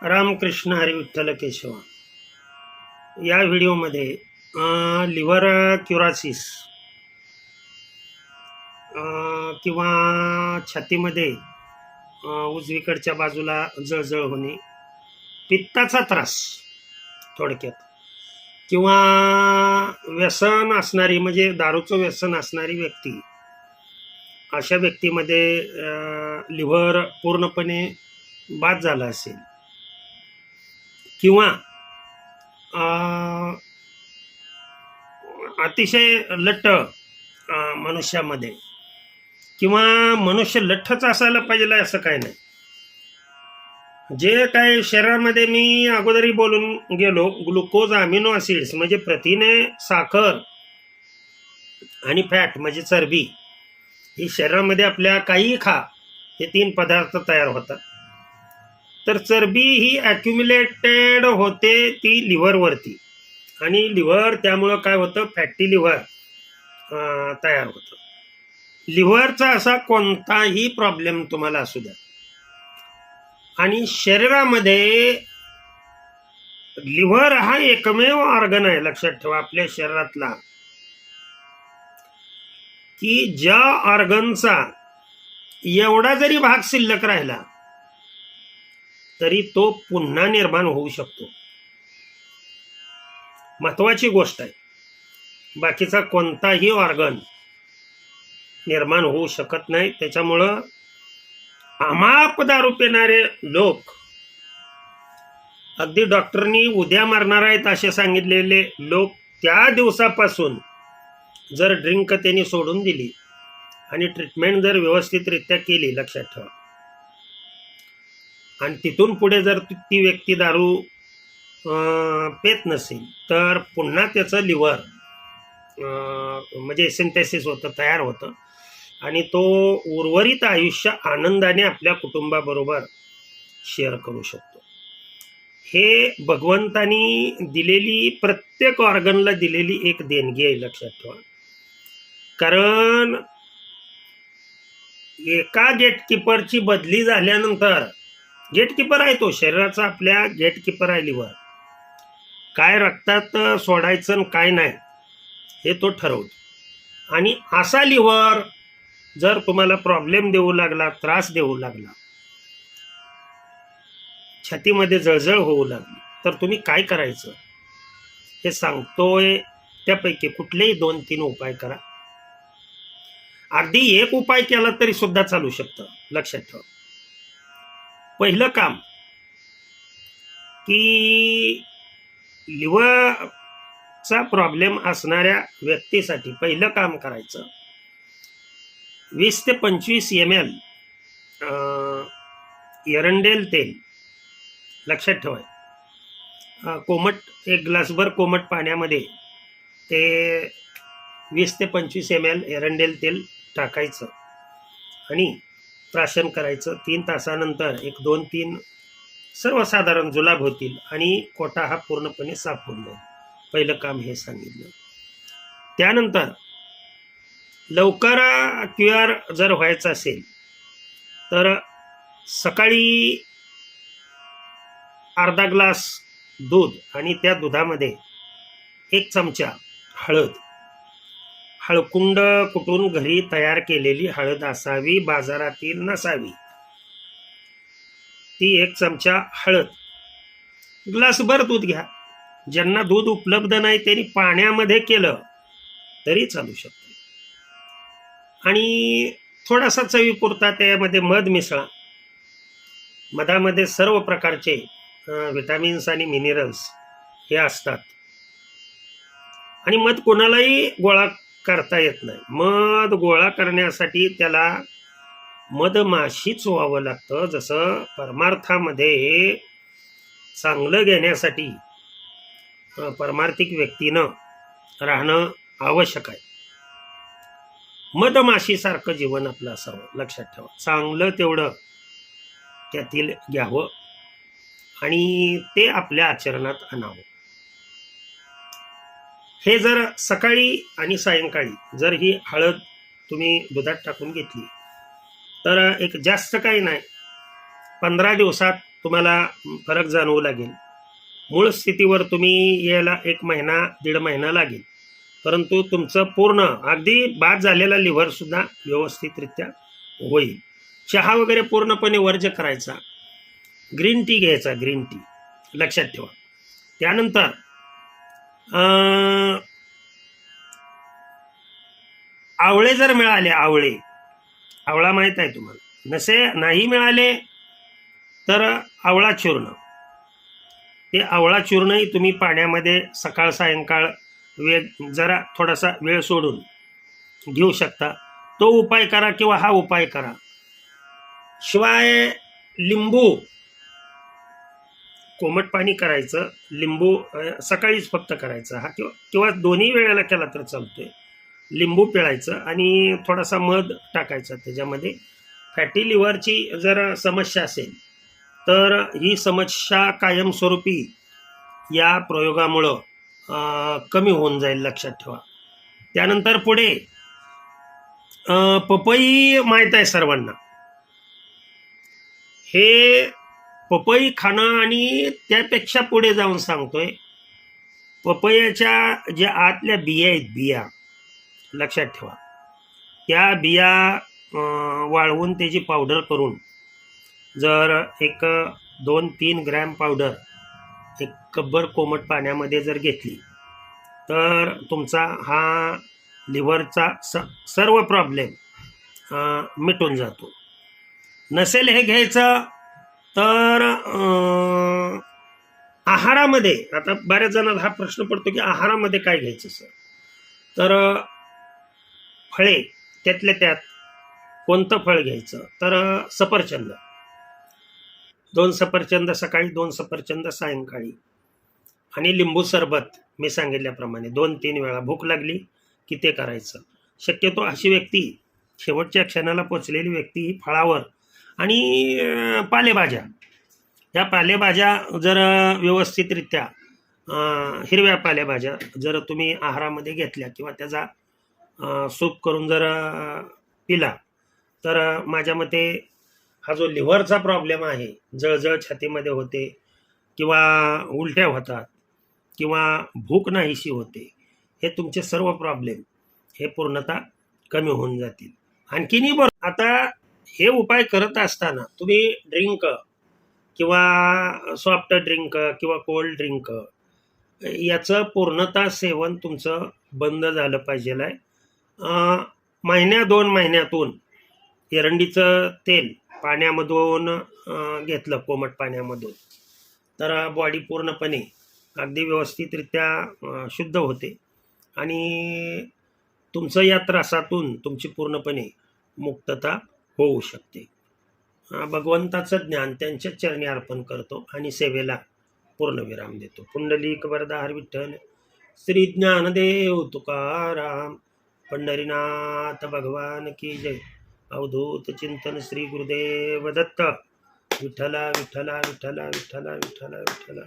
रामकृष्ण हरी विठ्ठल केशव. या व्हिडिओमध्ये लिव्हर क्युरासिस किंवा छातीमध्ये उजवीकडच्या बाजूला जळजळ होणे, पित्ताचा त्रास थोडक्यात, किंवा व्यसन असणारी म्हणजे दारूचं व्यसन असणारी व्यक्ती, अशा व्यक्तीमध्ये लिव्हर पूर्णपणे बाद झाला असेल, किंवा अतिशय लठ्ठ मनुष्यामध्ये, किंवा मनुष्य लठ्ठच असायला पाहिजे असं काय नाही. जे काय शरीरामध्ये मी अगोदरही बोलून गेलो, ग्लुकोज, अमिनो ॲसिड्स म्हणजे प्रथिने, साखर आणि फॅट म्हणजे चरबी, ही शरीरामध्ये आपल्या काही खा, हे 3 पदार्थ तयार होतात. तर चरबी ही ॲक्युम्युलेटेड होते ती लिव्हरवरती, आणि लिव्हर त्यामुळं काय होतं, फॅटी लिव्हर तयार होतं. लिव्हरचा असा कोणताही प्रॉब्लेम तुम्हाला असू द्या, आणि शरीरामध्ये लिव्हर हा एकमेव ऑर्गन आहे, लक्षात ठेवा, आपल्या शरीरातला, की ज्या ऑर्गनचा एवढा जरी भाग शिल्लक राहिला तरी तो पुन्हा निर्माण होऊ शकतो. महत्वाची गोष्ट आहे. बाकीचा कोणताही ऑर्गन निर्माण होऊ शकत नाही. त्याच्यामुळं अमाप दारू पिणारे लोक, अगदी डॉक्टरनी उद्या मरणार आहेत असे सांगितलेले लोक, त्या दिवसापासून जर ड्रिंक त्यांनी सोडून दिली आणि ट्रीटमेंट जर व्यवस्थितरित्या केली, लक्षात ठेवा, आणि तिथून पुढे जर ती व्यक्ती दारू पेत नसेल, तर पुन्हा त्याचं लिव्हर म्हणजे सिंथेसिस होतं, तयार होतं, आणि तो उर्वरित आयुष्य आनंदाने आपल्या कुटुंबाबरोबर शेअर करू शकतो. हे भगवंतानी दिलेली, प्रत्येक ऑर्गनला दिलेली एक देणगी आहे, लक्षात ठेवा. कारण एका गेटकीपरची बदली झाल्यानंतर, गेटकीपर आहे तो शरीराचा, आपल्या गेटकीपर आहे लिव्हर, काय रक्तात सोडायचं काय नाही हे तो ठरवतो. आणि असा लिव्हर जर तुम्हाला प्रॉब्लेम देऊ लागला, त्रास देऊ लागला, छातीमध्ये जळजळ होऊ लागली, तर तुम्ही काय करायचं हे सांगतोय. त्यापैकी कुठलेही 2-3 उपाय करा. अगदी एक उपाय केला तरी सुद्धा चालू शकतं, लक्षात ठेवा. पहिलं काम, की लिव्हरचा प्रॉब्लेम असणाऱ्या व्यक्तीसाठी पहिलं काम करायचं, 20 ते 25 ml एरंडेल तेल, लक्षात ठेवा, कोमट, एक ग्लासभर कोमट पाण्यामध्ये ते 20 ते 25 ml एरंडेल तेल टाकायचं आणि प्राशन करायचं. 3 तासानंतर 1-2-3 सर्वसाधारण जुलाब होतील आणि कोटा हा पूर्णपणे साफ होऊन जाईल. पहिलं काम हे सांगितलं. त्यानंतर लवकर क्युअर जर व्हायचं असेल तर सकाळी अर्धा ग्लास दूध, आणि त्या दुधामध्ये 1 चमचा हळकुंड कुटून घरी तयार केलेली हळद असावी, बाजारातील नसावी, ती 1 चमचा हळद, ग्लासभर दूध घ्या. ज्यांना दूध उपलब्ध नाही त्यांनी पाण्यामध्ये केलं तरी चालू शकतं. आणि थोडासा चवीपुरता त्यामध्ये मध मिसळा. मधामध्ये सर्व प्रकारचे विटामिन्स आणि मिनरल्स हे असतात, आणि मध कोणालाही गोळा करता येत नाही. मध गोळा करण्यासाठी त्याला मधमाशीच व्हावं लागतं. जसं परमार्थामध्ये चांगलं घेण्यासाठी परमार्थिक व्यक्तीनं राहणं आवश्यक आहे. मधमाशीसारखं जीवन आपलं असावं, लक्षात ठेवा. चांगलं तेवढं त्यातील घ्यावं आणि ते आपल्या आचरणात आणावं. हे जर सकाळी आणि सायंकाळी जर ही हळद तुम्ही दुधात टाकून घेतली तर एक जास्त काही नाही, 15 दिवसात तुम्हाला फरक जाणवू लागेल. मूळ स्थितीवर तुम्ही यायला 1 महिना 1.5 महिना लागेल, परंतु तुमचं पूर्ण अगदी बाद झालेला लिव्हरसुद्धा व्यवस्थितरित्या होईल. चहा वगैरे पूर्णपणे वर्ज्य करायचा. ग्रीन टी घ्यायचा, ग्रीन टी लक्षात ठेवा. त्यानंतर आवळे जर मिळाले, आवळा माहीत आहे तुम्हाला, नाही मिळाले तर आवळा चूर्ण, ते आवळा चूर्णही तुम्ही पाण्यामध्ये सकाळ सायंकाळ जरा थोडासा वेळ सोडून घेऊ शकता. तो उपाय करा किंवा हा उपाय करा. शिवाय लिंबू, कोमट पाणी करायचं, लिंबू सकाळीच फक्त करायचं, हा किंवा दोन्ही वेळेला केला तर चालतोय. लिंबू पिळायचं आणि थोडासा मध टाकायचा त्याच्यामध्ये. फॅटी लिव्हरची जर समस्या असेल तर ही समस्या कायमस्वरूपी या प्रयोगामुळं कमी होऊन जाईल, लक्षात ठेवा. त्यानंतर पुढे पपई माहीत आहे सर्वांना. हे पपई खाणं, आणि त्यापेक्षा पुढे जाऊन सांगतोय, पपईच्या ज्या आतल्या बिया आहेत, बिया लक्षात ठेवा, त्या बिया वाळवून त्याची पावडर करून जर 1-2-3 ग्रॅम पावडर 1 कपभर कोमट पाण्यामध्ये जर घेतली तर तुमचा हा लिव्हरचा सर्व प्रॉब्लेम मिटून जातो. नसेल हे घ्यायचं तर आहारामध्ये, आता बऱ्याच जणांना हा प्रश्न पडतो की आहारामध्ये काय घ्यायचं सर, तर फळे, त्यातल्या त्यात कोणतं फळ घ्यायचं, तर सफरचंद, 2 सफरचंद सकाळी, 2 सफरचंद सायंकाळी, आणि लिंबू सरबत मी सांगितल्याप्रमाणे 2-3 वेळा. भूक लागली की ते करायचं. शक्यतो अशी व्यक्ती, शेवटच्या क्षणाला पोचलेली व्यक्ती, फळावर आणि पालेभाज्या, या पालेभाज्या जर व्यवस्थितरित्या हिरव्या पालेभाज्या जर तुम्ही आहारामध्ये घेतल्या किंवा त्याचा सूप करून जर पिला तर माझ्या मते हा जो लिव्हरचा प्रॉब्लेम आहे, जळजळ छातीमध्ये होते किंवा उलट्या होतात किंवा भूक नाहीशी होते, हे तुमचे सर्व प्रॉब्लेम हे पूर्णतः कमी होऊन जातील. आणखीनही बरं, आता हे उपाय करत असताना तुम्ही ड्रिंक किंवा सॉफ्ट ड्रिंक किंवा कोल्ड ड्रिंक याचं पूर्णतः सेवन तुमचं बंद झालं पाहिजे आहे. 1-2 महिन्यातून एरंडीचं तेल पाण्यामधून घेतलं, कोमट पाण्यामधून, तर बॉडी पूर्णपणे अगदी व्यवस्थितरित्या शुद्ध होते आणि तुमचं या त्रासातून तुमची पूर्णपणे मुक्तता होऊ शकते. भगवंताचं ज्ञान त्यांच्या चरणी अर्पण करतो आणि सेवेला पूर्णविराम देतो. पुंडलिक वरदाहर विठ्ठल, श्री ज्ञानदेव तुकाराम, पंढरीनाथ भगवान की जय. अवधूत चिंतन श्री गुरुदेव दत्त. विठ्ठला विठ्ठला विठ्ठला विठ्ठला विठ्ठला विठ्ठला.